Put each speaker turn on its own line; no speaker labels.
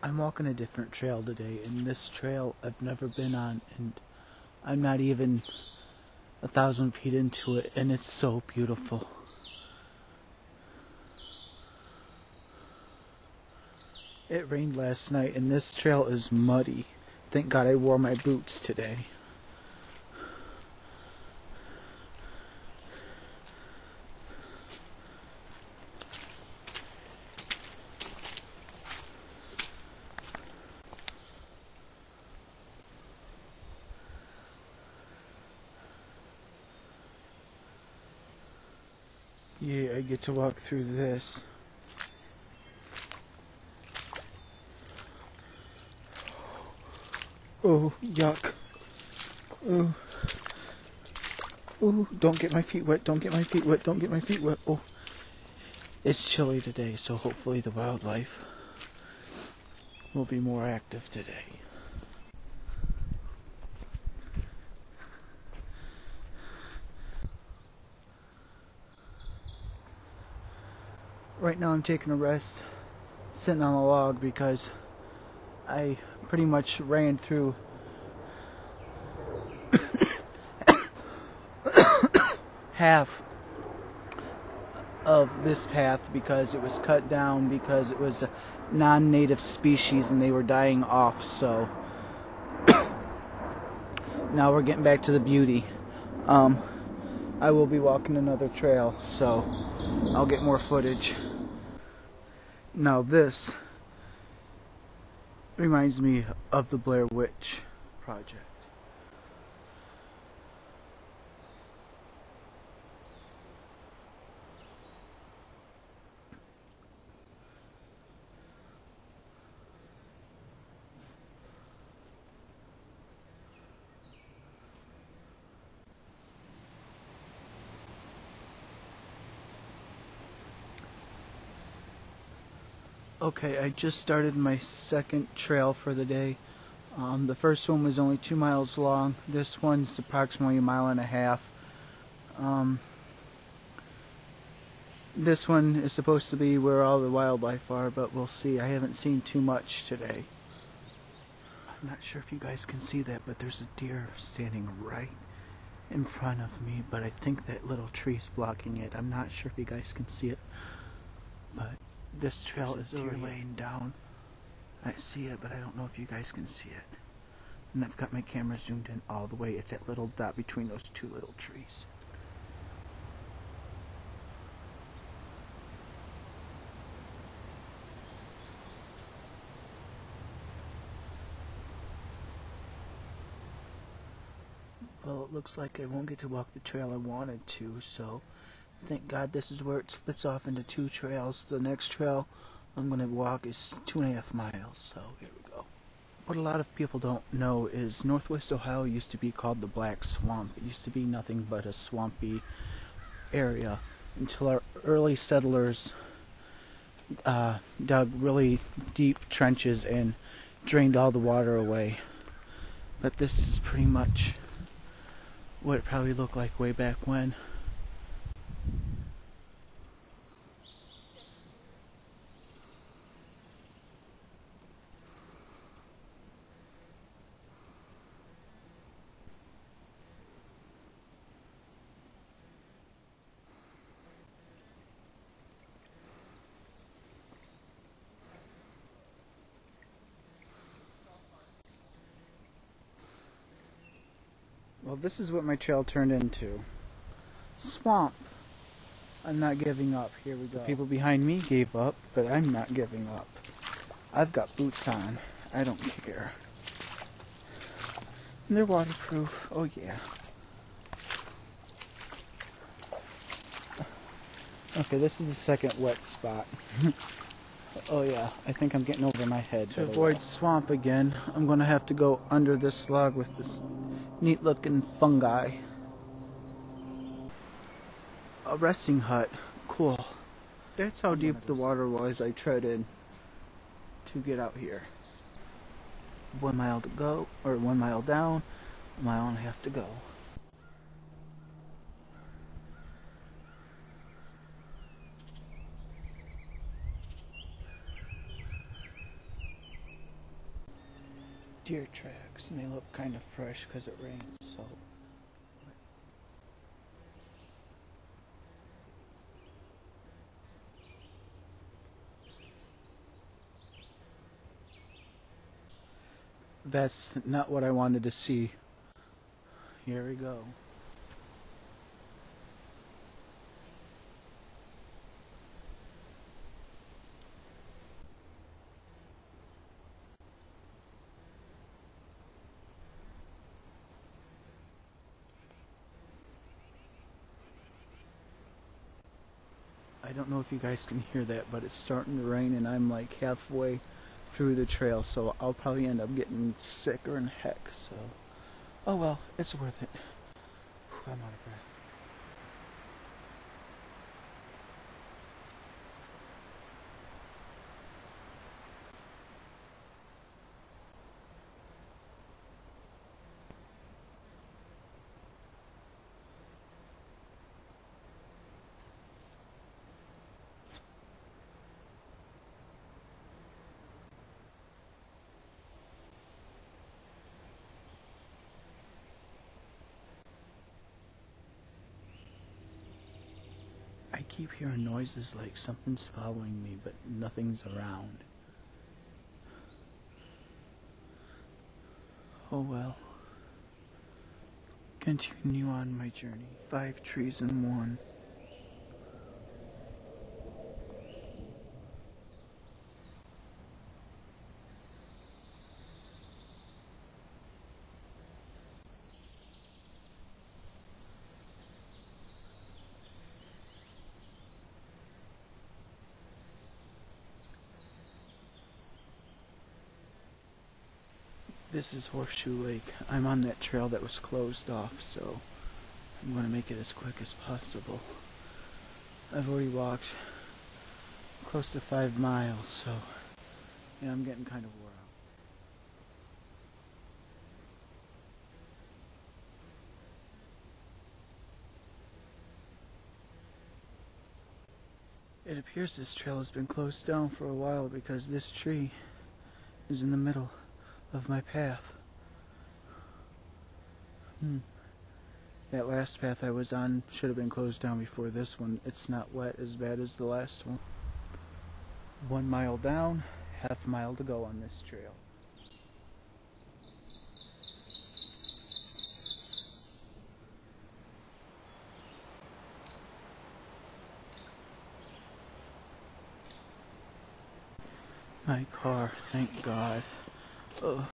I'm walking a different trail today, and this trail I've never been on, and I'm not even 1,000 feet into it, and it's so beautiful. It rained last night, and this trail is muddy. Thank God I wore my boots today. Yeah, I get to walk through this. Oh, yuck. Oh. Oh, don't get my feet wet, don't get my feet wet, don't get my feet wet. Oh. It's chilly today, so hopefully the wildlife will be more active today. Right now I'm taking a rest, sitting on a log because I pretty much ran through half of this path because it was cut down because it was a non-native species and they were dying off, so now we're getting back to the beauty. I will be walking another trail, so I'll get more footage. Now this reminds me of the Blair Witch Project. Okay, I just started my second trail for the day. The first one was only 2 miles long. This one's approximately 1.5 miles. This one is supposed to be where all the wildlife are, but we'll see. I haven't seen too much today. I'm not sure if you guys can see that, but there's a deer standing right in front of me, but I think that little tree's blocking it. I'm not sure if you guys can see it, but this trail is already laying down. I see it, but I don't know if you guys can see it. And I've got my camera zoomed in all the way. It's that little dot between those two little trees. Well, it looks like I won't get to walk the trail I wanted to, so thank God this is where it splits off into 2 trails. The next trail I'm going to walk is 2.5 miles, so here we go. What a lot of people don't know is Northwest Ohio used to be called the Black Swamp. It used to be nothing but a swampy area until our early settlers dug really deep trenches and drained all the water away. But this is pretty much what it probably looked like way back when. Well, this is what my trail turned into. Swamp. I'm not giving up. Here we go. The people behind me gave up, but I'm not giving up. I've got boots on. I don't care. And they're waterproof. Oh yeah. Okay, this is the second wet spot. Oh yeah, I think I'm getting over my head. To avoid swamp again, I'm gonna have to go under this log with this neat looking fungi. A resting hut. Cool. That's how deep the water was I treaded to get out here. 1 mile to go, or 1 mile down, 1.5 miles to go. deer tracks, and they look kind of fresh because it rained. So that's not what I wanted to see. Here we go. I don't know if you guys can hear that, but it's starting to rain and I'm like halfway through the trail, so I'll probably end up getting sicker than heck, so oh well, it's worth it. Whew, I'm out of breath. I keep hearing noises like something's following me, but nothing's around. Oh well. Continue on my journey. 5 trees in one. This is Horseshoe Lake. I'm on that trail that was closed off, so I'm going to make it as quick as possible. I've already walked close to 5 miles, so yeah, I'm getting kind of wore out. It appears this trail has been closed down for a while because this tree is in the middle of my path. That last path I was on should have been closed down before this one. It's not wet as bad as the last one. 1 mile down, half a mile to go on this trail. My car, thank God. Oh.